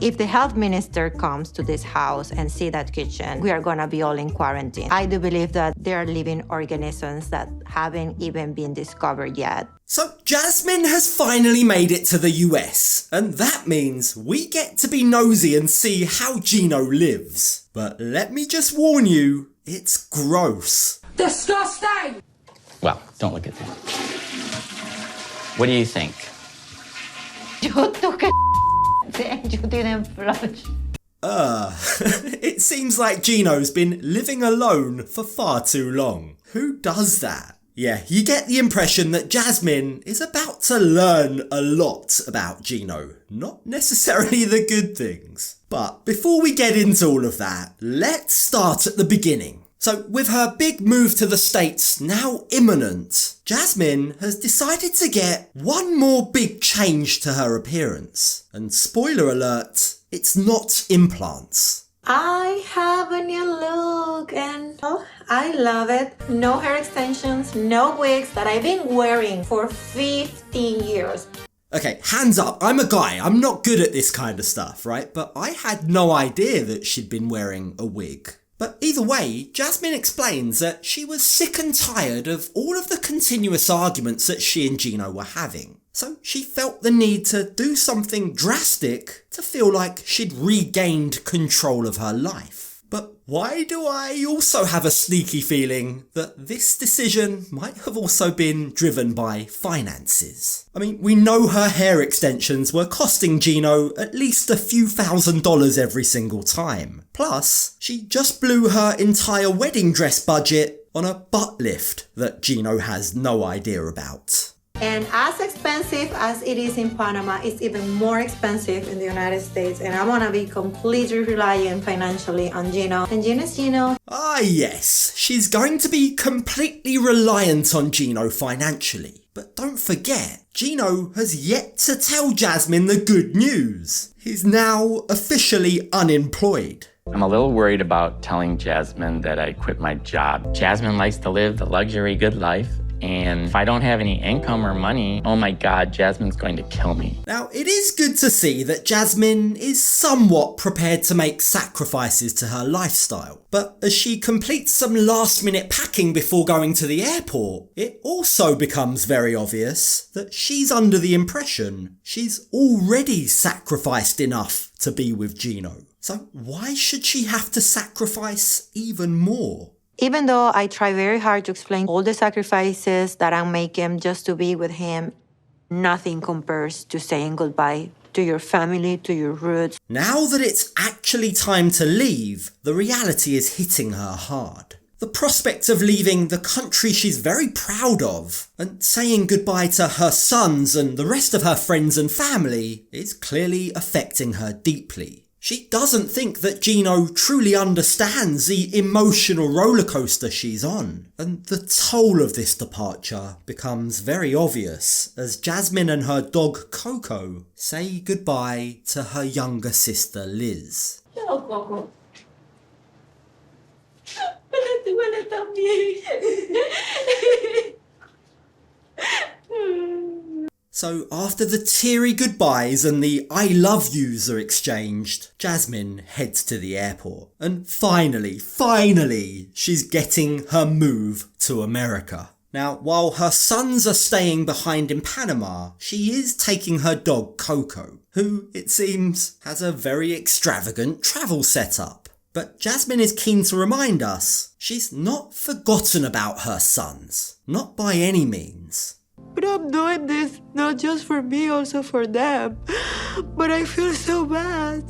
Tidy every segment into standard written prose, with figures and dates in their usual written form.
If the health minister comes to this house and see that kitchen, we are gonna be all in quarantine. I do believe that there are living organisms that haven't even been discovered yet. So Jasmine has finally made it to the US, and that means we get to be nosy and see how Gino lives. But let me just warn you, it's gross. Disgusting! Well, don't look at that. What do you think? You took a and you didn't flush. It seems like Gino's been living alone for far too long. Who does that? Yeah, you get the impression that Jasmine is about to learn a lot about Gino, not necessarily the good things. But before we get into all of that, let's start at the beginning. So with her big move to the States now imminent, Jasmine has decided to get one more big change to her appearance. And spoiler alert, it's not implants. I have a new look and I love it. No hair extensions, no wigs that I've been wearing for 15 years. Okay, hands up, I'm a guy, I'm not good at this kind of stuff, right? But I had no idea that she'd been wearing a wig. But either way, Jasmine explains that she was sick and tired of all of the continuous arguments that she and Gino were having. So she felt the need to do something drastic to feel like she'd regained control of her life. But why do I also have a sneaky feeling that this decision might have also been driven by finances? I mean, we know her hair extensions were costing Gino at least a few $1,000s every single time. Plus, she just blew her entire wedding dress budget on a butt lift that Gino has no idea about. And as expensive as it is in Panama, it's even more expensive in the United States. And I'm gonna be completely reliant financially on Gino. And Gino's Gino. Ah yes, she's going to be completely reliant on Gino financially. But don't forget, Gino has yet to tell Jasmine the good news. He's now officially unemployed. I'm a little worried about telling Jasmine that I quit my job. Jasmine likes to live the luxury good life. And if I don't have any income or money, oh my God, Jasmine's going to kill me. Now, it is good to see that Jasmine is somewhat prepared to make sacrifices to her lifestyle. But as she completes some last-minute packing before going to the airport, it also becomes very obvious that she's under the impression she's already sacrificed enough to be with Gino. So why should she have to sacrifice even more? Even though I try very hard to explain all the sacrifices that I'm making just to be with him, nothing compares to saying goodbye to your family, to your roots. Now that it's actually time to leave, the reality is hitting her hard. The prospect of leaving the country she's very proud of and saying goodbye to her sons and the rest of her friends and family is clearly affecting her deeply. She doesn't think that Gino truly understands the emotional rollercoaster she's on, and the toll of this departure becomes very obvious as Jasmine and her dog Coco say goodbye to her younger sister Liz. Chao, Coco. Pero te huele tan bien. So after the teary goodbyes and the I love yous are exchanged, Jasmine heads to the airport. And finally, she's getting her move to America. Now, while her sons are staying behind in Panama, she is taking her dog Coco, who, it seems, has a very extravagant travel setup. But Jasmine is keen to remind us she's not forgotten about her sons, not by any means. But I'm doing this not just for me, also for them. But I feel so bad.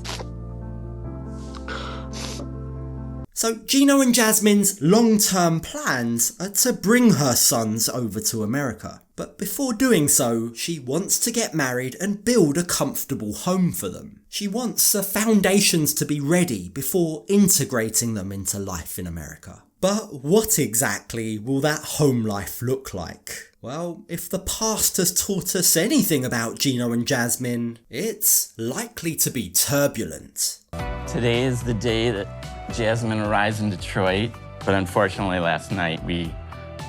So Gino and Jasmine's long-term plans are to bring her sons over to America. But before doing so, she wants to get married and build a comfortable home for them. She wants the foundations to be ready before integrating them into life in America. But what exactly will that home life look like? Well, if the past has taught us anything about Gino and Jasmine, it's likely to be turbulent. Today is the day that Jasmine arrives in Detroit, but unfortunately last night we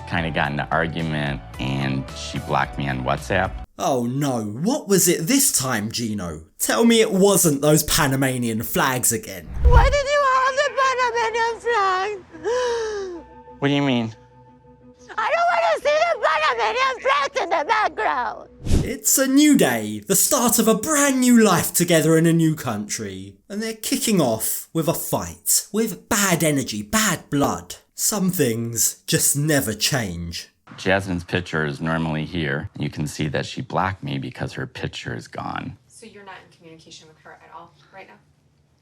kind of got in an argument and she blocked me on WhatsApp. Oh no, what was it this time, Gino? Tell me it wasn't those Panamanian flags again. Why did you have the Panamanian flag? What do you mean? I don't want to see the Panamanian flags in the background. It's a new day, the start of a brand new life together in a new country. And they're kicking off with a fight, with bad energy, bad blood. Some things just never change. Jasmine's picture is normally here. You can see that she blocked me because her picture is gone. So you're not in communication with her at all right now?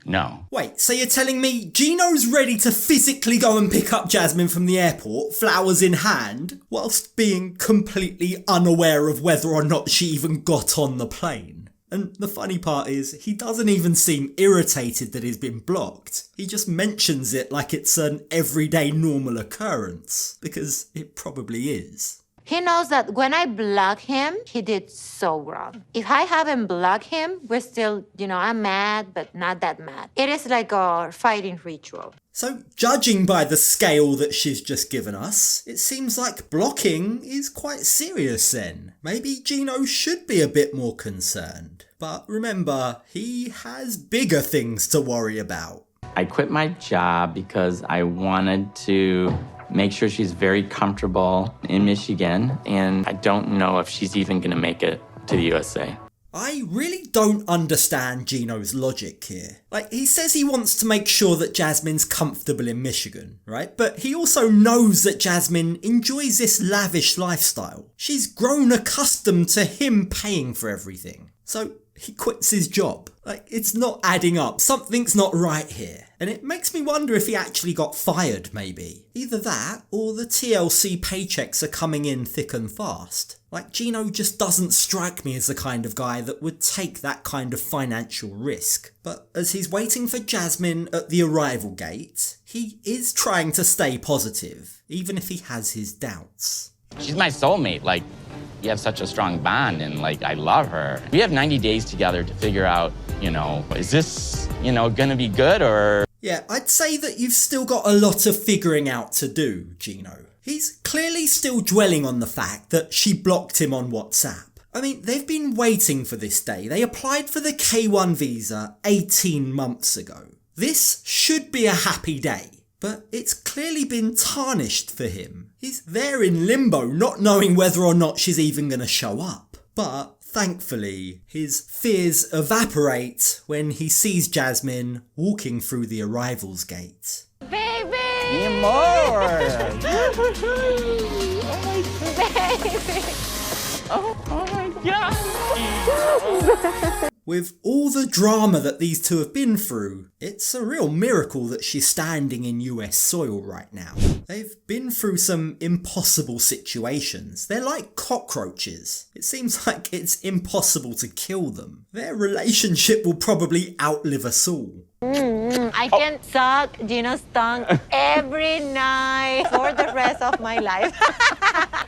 No. Wait, so you're telling me Gino's ready to physically go and pick up Jasmine from the airport, flowers in hand, whilst being completely unaware of whether or not she even got on the plane? And the funny part is, he doesn't even seem irritated that he's been blocked. He just mentions it like it's an everyday normal occurrence, because it probably is. He knows that when I block him, he did so wrong. If I haven't blocked him, we're still, I'm mad, but not that mad. It is like a fighting ritual. So, judging by the scale that she's just given us, it seems like blocking is quite serious then. Maybe Gino should be a bit more concerned. But remember, he has bigger things to worry about. I quit my job because I wanted to make sure she's very comfortable in Michigan, and I don't know if she's even going to make it to the USA. I really don't understand Gino's logic here. Like, he says he wants to make sure that Jasmine's comfortable in Michigan, right? But he also knows that Jasmine enjoys this lavish lifestyle. She's grown accustomed to him paying for everything. So he quits his job. Like, it's not adding up. Something's not right here. And it makes me wonder if he actually got fired, maybe. Either that, or the TLC paychecks are coming in thick and fast. Like, Gino just doesn't strike me as the kind of guy that would take that kind of financial risk. But as he's waiting for Jasmine at the arrival gate, he is trying to stay positive, even if he has his doubts. She's my soulmate. Like, we have such a strong bond, and I love her. We have 90 days together to figure out, is this, gonna be good or... Yeah, I'd say that you've still got a lot of figuring out to do, Gino. He's clearly still dwelling on the fact that she blocked him on WhatsApp. I mean, they've been waiting for this day. They applied for the K1 visa 18 months ago. This should be a happy day. But it's clearly been tarnished for him. He's there in limbo, not knowing whether or not she's even going to show up. But thankfully, his fears evaporate when he sees Jasmine walking through the arrivals gate. Baby! Oh my God! With all the drama that these two have been through, it's a real miracle that she's standing in US soil right now. They've been through some impossible situations. They're like cockroaches. It seems like it's impossible to kill them. Their relationship will probably outlive us all. I can suck Gino's tongue every night for the rest of my life.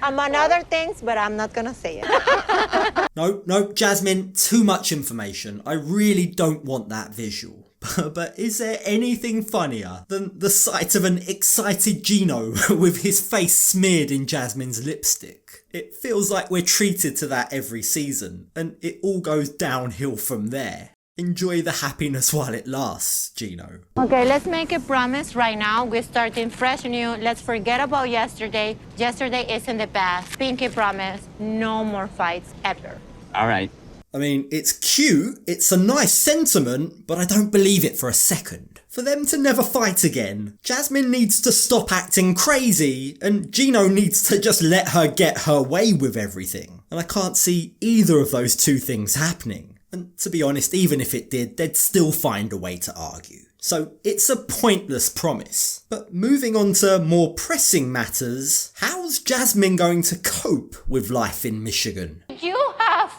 Among other things, but I'm not gonna say it. No, Jasmine, too much information. I really don't want that visual. But is there anything funnier than the sight of an excited Gino with his face smeared in Jasmine's lipstick? It feels like we're treated to that every season, and it all goes downhill from there. Enjoy the happiness while it lasts, Gino. Okay, let's make a promise right now. We're starting fresh new. Let's forget about yesterday. Yesterday is in the past. Pinky promise, no more fights ever. All right. I mean, it's cute, it's a nice sentiment, but I don't believe it for a second. For them to never fight again, Jasmine needs to stop acting crazy, and Gino needs to just let her get her way with everything. And I can't see either of those two things happening. And to be honest, even if it did, they'd still find a way to argue. So it's a pointless promise. But moving on to more pressing matters, how's Jasmine going to cope with life in Michigan? You have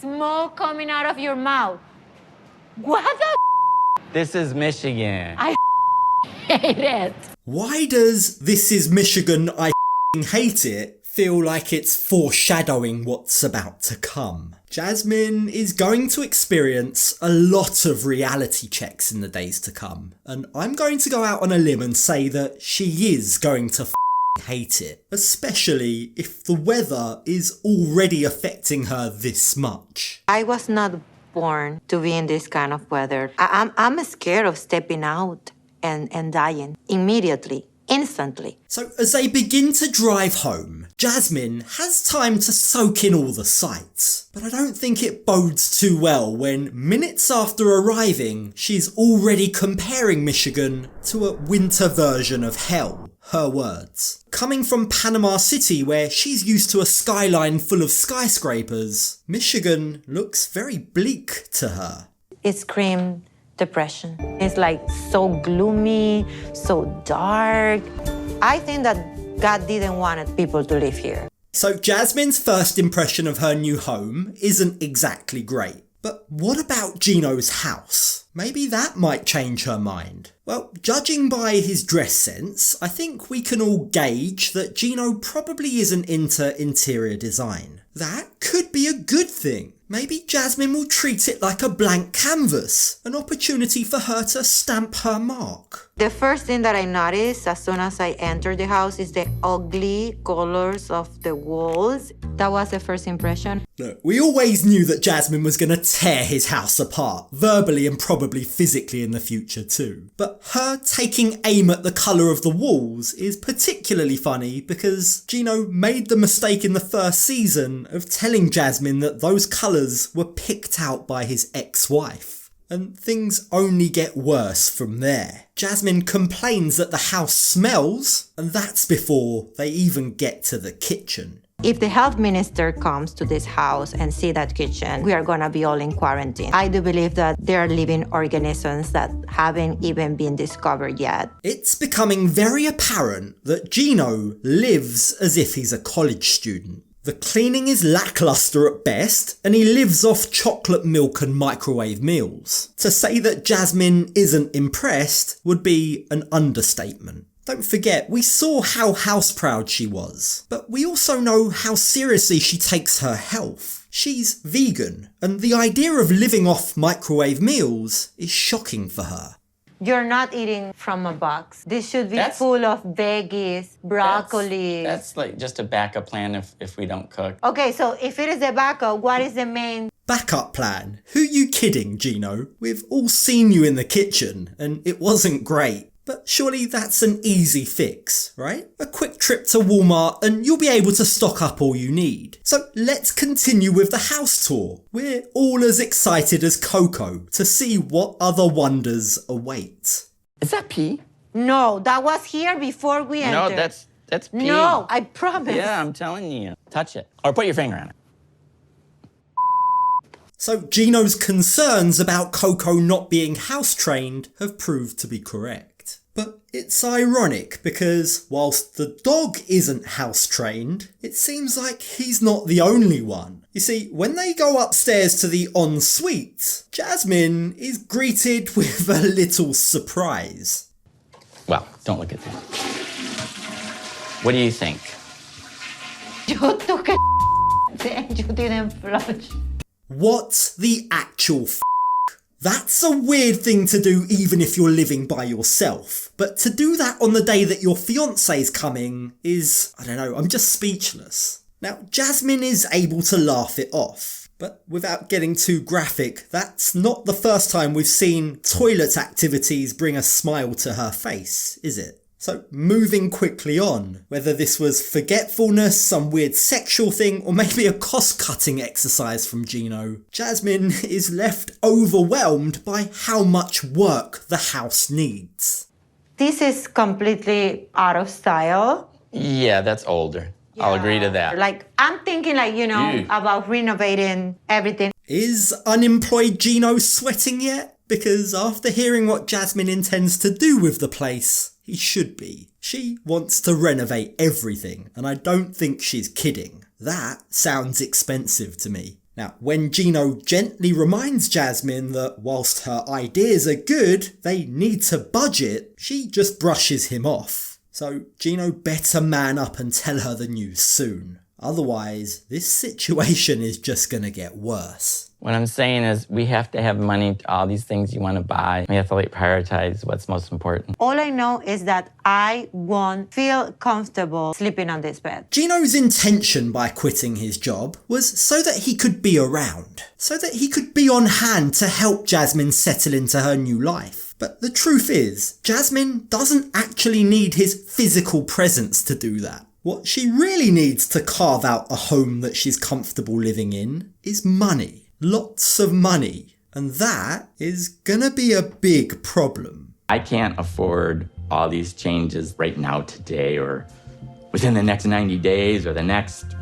smoke coming out of your mouth. What the This is Michigan. I hate it. Why does This Is Michigan, I hate it feel like it's foreshadowing what's about to come? Jasmine is going to experience a lot of reality checks in the days to come, and I'm going to go out on a limb and say that she is going to hate it, especially if the weather is already affecting her this much. I was not born to be in this kind of weather. I'm scared of stepping out and dying immediately, instantly. So as they begin to drive home, Jasmine has time to soak in all the sights. But I don't think it bodes too well when minutes after arriving, she's already comparing Michigan to a winter version of hell. Her words. Coming from Panama City, where she's used to a skyline full of skyscrapers, Michigan looks very bleak to her. It screamed depression. It's like so gloomy, so dark. I think that God didn't want people to live here. So Jasmine's first impression of her new home isn't exactly great. But what about Gino's house? Maybe that might change her mind. Well, judging by his dress sense, I think we can all gauge that Gino probably isn't into interior design. That could be a good thing. Maybe Jasmine will treat it like a blank canvas, an opportunity for her to stamp her mark. The first thing that I noticed as soon as I entered the house is the ugly colors of the walls. That was the first impression. Look, we always knew that Jasmine was going to tear his house apart, verbally and probably physically in the future too. But her taking aim at the colour of the walls is particularly funny because Gino made the mistake in the first season of telling Jasmine that those colours were picked out by his ex-wife. And things only get worse from there. Jasmine complains that the house smells, and that's before they even get to the kitchen. If the health minister comes to this house and see that kitchen, we are gonna be all in quarantine. I do believe that there are living organisms that haven't even been discovered yet. It's becoming very apparent that Gino lives as if he's a college student. The cleaning is lackluster at best, and he lives off chocolate milk and microwave meals. To say that Jasmine isn't impressed would be an understatement. Don't forget, we saw how house-proud she was, but we also know how seriously she takes her health. She's vegan, and the idea of living off microwave meals is shocking for her. You're not eating from a box. This should be full of veggies, broccoli. That's like just a backup plan if we don't cook. Okay, so if it is the backup, what is the main? Backup plan? Who you kidding, Gino? We've all seen you in the kitchen, and it wasn't great. But surely that's an easy fix, right? A quick trip to Walmart and you'll be able to stock up all you need. So let's continue with the house tour. We're all as excited as Coco to see what other wonders await. Is that pee? No, that was here before we entered. No, that's pee. No, I promise. Yeah, I'm telling you. Touch it. Or put your finger on it. So Gino's concerns about Coco not being house trained have proved to be correct. But it's ironic because whilst the dog isn't house trained, it seems like he's not the only one. You see, when they go upstairs to the ensuite, Jasmine is greeted with a little surprise. Well, don't look at that. What do you think? You took a and you didn't flush. What the actual f***? That's a weird thing to do even if you're living by yourself. But to do that on the day that your fiance's coming is, I don't know, I'm just speechless. Now, Jasmine is able to laugh it off. But without getting too graphic, that's not the first time we've seen toilet activities bring a smile to her face, is it? So moving quickly on, whether this was forgetfulness, some weird sexual thing, or maybe a cost-cutting exercise from Gino, Jasmine is left overwhelmed by how much work the house needs. This is completely out of style. Yeah, that's older. I'll agree to that. Like, I'm thinking about renovating everything. Is unemployed Gino sweating yet? Because after hearing what Jasmine intends to do with the place, he should be. She wants to renovate everything, and I don't think she's kidding. That sounds expensive to me. Now, when Gino gently reminds Jasmine that whilst her ideas are good, they need to budget, she just brushes him off. So Gino better man up and tell her the news soon. Otherwise, this situation is just gonna get worse. What I'm saying is we have to have money to all these things you want to buy. We have to prioritize what's most important. All I know is that I won't feel comfortable sleeping on this bed. Gino's intention by quitting his job was so that he could be around, so that he could be on hand to help Jasmine settle into her new life. But the truth is, Jasmine doesn't actually need his physical presence to do that. What she really needs to carve out a home that she's comfortable living in is money. Lots of money. And that is gonna be a big problem. I can't afford all these changes right now, today, or within the next 90 days or the next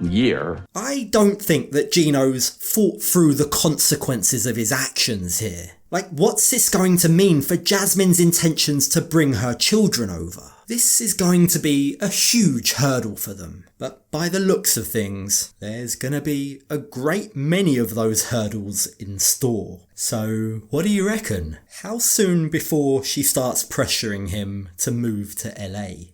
year. I don't think that Gino's thought through the consequences of his actions here. Like, what's this going to mean for Jasmine's intentions to bring her children over? This is going to be a huge hurdle for them. But by the looks of things, there's gonna be a great many of those hurdles in store. So, what do you reckon? How soon before she starts pressuring him to move to LA?